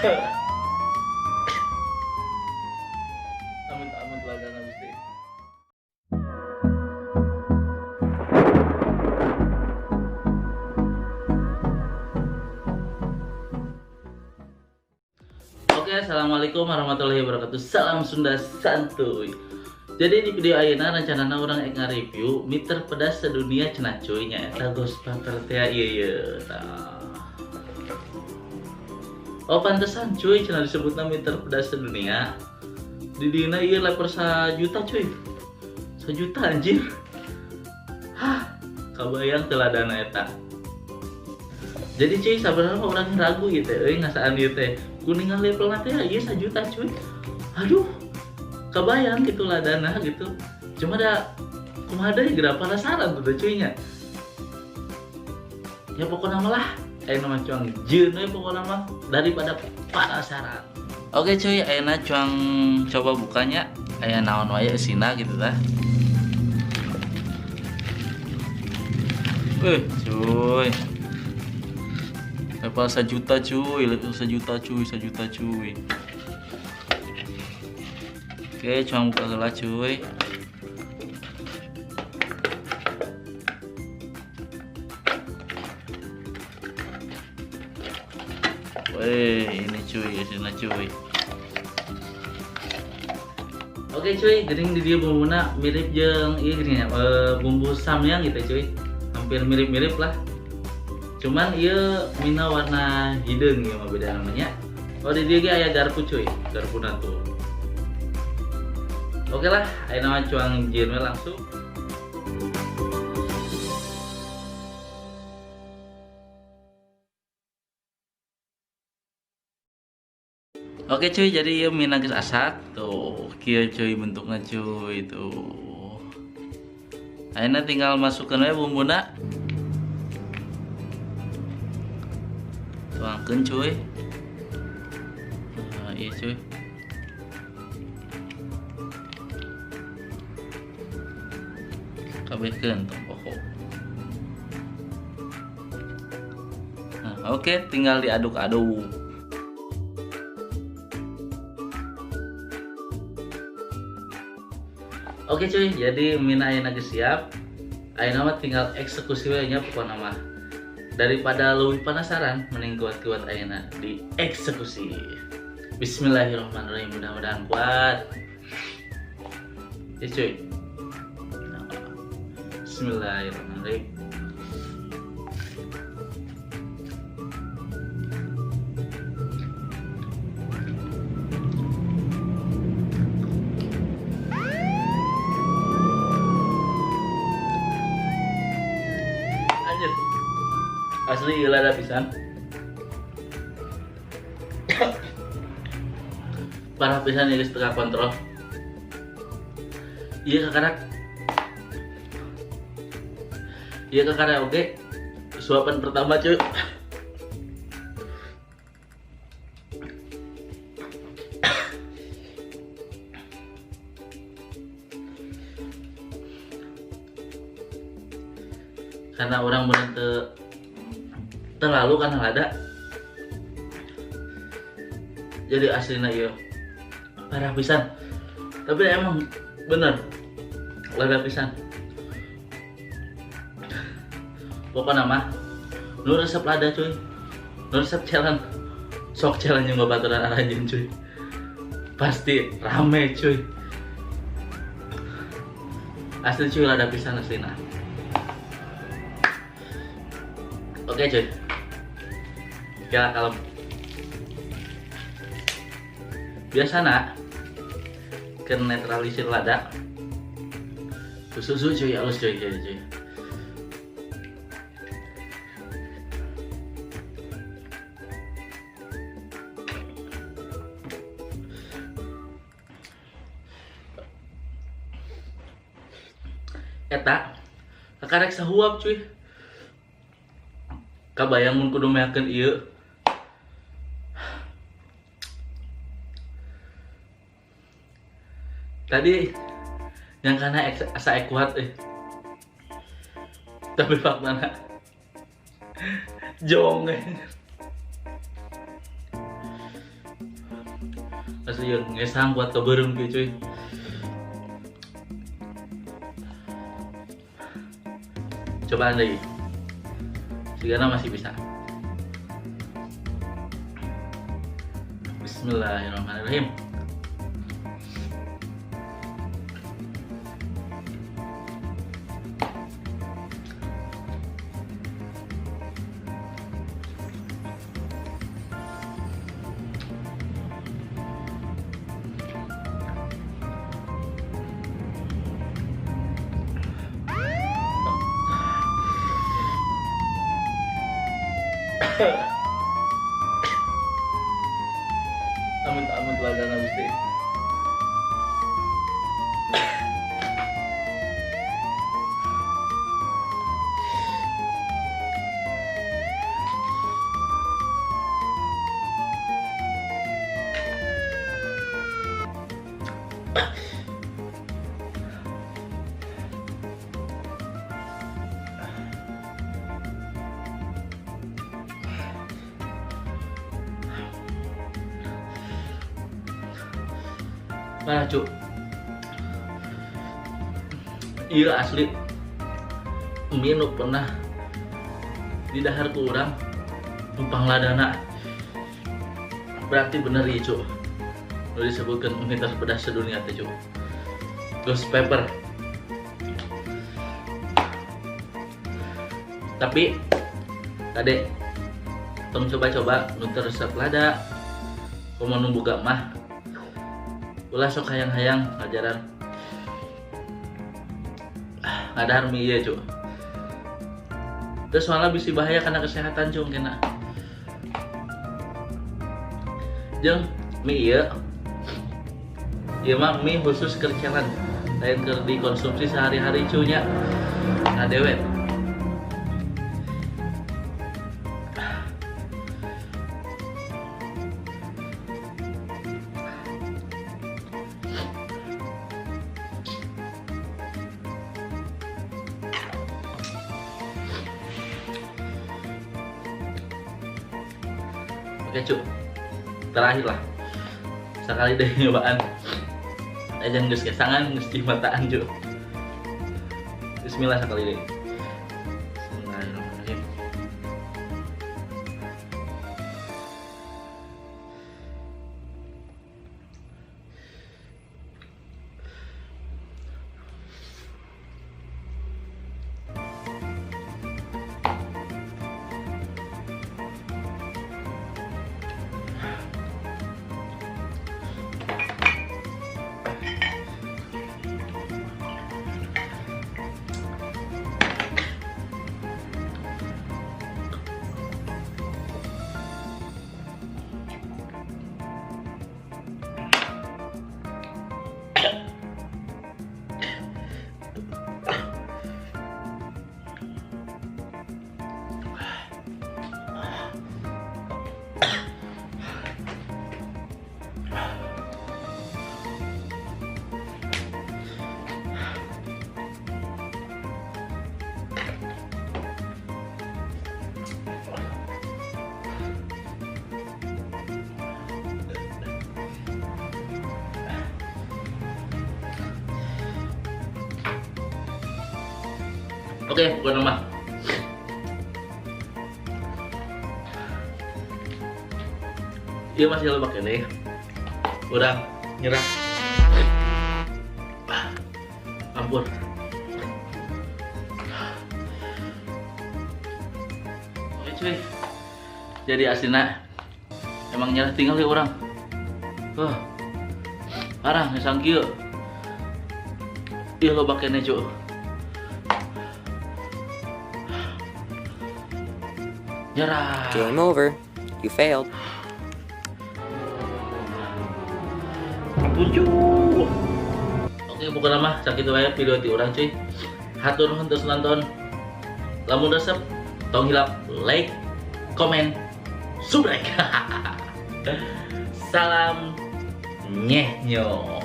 Amit-amit lah dan mesti. Oke, assalamualaikum warahmatullahi wabarakatuh. Salam Sunda santuy. Jadi di video ayeuna rencanana orang nge-review meter pedas sedunia cenah cuy nya eta Ghost Pepper teh ieu. Oh pantesan cuy cenah disebutna meter pedas sedunia. Di dina ieu leper 1 juta cuy. 1 juta anjir. Hah, kabayang teladana eta. Jadi cuy sabarna orang ragu gitu euy ngasaan ieu teh. Kuningan levelna teh ieu 1 juta cuy. Aduh, kebayang gitu lah dana gitu. Cuma ada ya penasaran tuh cuy nya. Ya pokoknya malah nama cuang jeun we pokoknya mah daripada penasaran. Oke cuy, ayeuna cuang coba bukanya. Aya naon wae isina gitu tah. Cuy. Level 1 juta cuy, level 1 juta cuy, 1 juta cuy. Oke, cuma buka gelas cuy. Wih, ini cuy, sini cuy. Oke cuy, gering di dia bumbuna mirip jeung ieu gini ya, bumbu samyang gitu cuy. Hampir mirip-mirip lah. Cuman ieu mina warna hideung ya mah beda namanya. Oh di dia ge aya garpu cuy, garpuna tuh. Oke lah, ayo nama cuang jeun langsung. Oke cuy, jadi ieu mina geus asak tuh. Kieu cuy bentukna cuy tuh. Ayeuna tinggal masukkeun we bumbuna. Tuangkeun cuy. Nah, iya cuy. Kabehkeun tong poho. Nah, oke, tinggal diaduk-aduk. Oke cuy, jadi mina ayeuna geus siap. Ayeuna mah tinggal eksekusi we nya pokona mah. Daripada leuwih penasaran, mending kuat-kuat ayeuna dieksekusi. Bismillahirrahmanirrahim, mudah-mudahan kuat. Ya cuy. Bismillahirrahmanirrahim. Anjir. Asli ieu lada pisan. Parah pisan ya geus teu kontrol. Iya kakarak. Iya ke karaoke suapan pertama cuy. Karena orang bener terlalu kan ada. Jadi aslinya iya parah pisan. Tapi emang bener lada pisan. Pokoknya mah nu resep lada cuy, nu resep challenge, sok challenge yang babaturan aranjeun cuy, pasti rame cuy. Asli cuy lada pisan aslina. Oke cuy, kira kalem. Biasana ke netralisir lada, susu cuy halus cuy. Eta kakarek sahuap cuy. Kabayang mun kudu meakeun ieu. Tadi yang kana asa kuat tapi faktana jong Asli yang ngesang buat keberung gitu cuy. Coba deh, sigana masih bisa. Bismillahirrahmanirrahim. Amit-amit lagana Gusti. Nah cuk, iya asli mie nu pernah di dahar ku urang numpang ladana, berarti bener ya cuk nu disebutkan mie terpedas sedunia teh cuk. Ghost pepper. Tapi kade tong coba-coba nu resep lada komo nu boga mah ulah sok hayang-hayang ngajaran ngadahar mie ieu cuk. Terus soalnya bisa bahaya karena kesehatan cung kena. Jeung mie ieu mah mie khusus kercelan, lain keur dikonsumsi sehari-hari cunya. Nah dewet. Oke cuk, terakhir lah sekali deh nyobaan jangan geus kesangan geus mataan cuk. Bismillah sekali deh. Bismillahirrahmanirrahim. Oke, bukan nama. Iya masih lebak ini. Udah nyerah. Ampun. Oke cuy. Jadi asina emang nyerah tinggal di orang. Parah ngesang kieu. Iya lebak ini cuy. Nyerah. Game over. You failed. Ampun cu. Oke bukan nama sakit wae video ti urang cuy. Hatur nuhun terus nonton. Lamun resep tong hilap like, komen, subscribe. Salam nyeh nyo.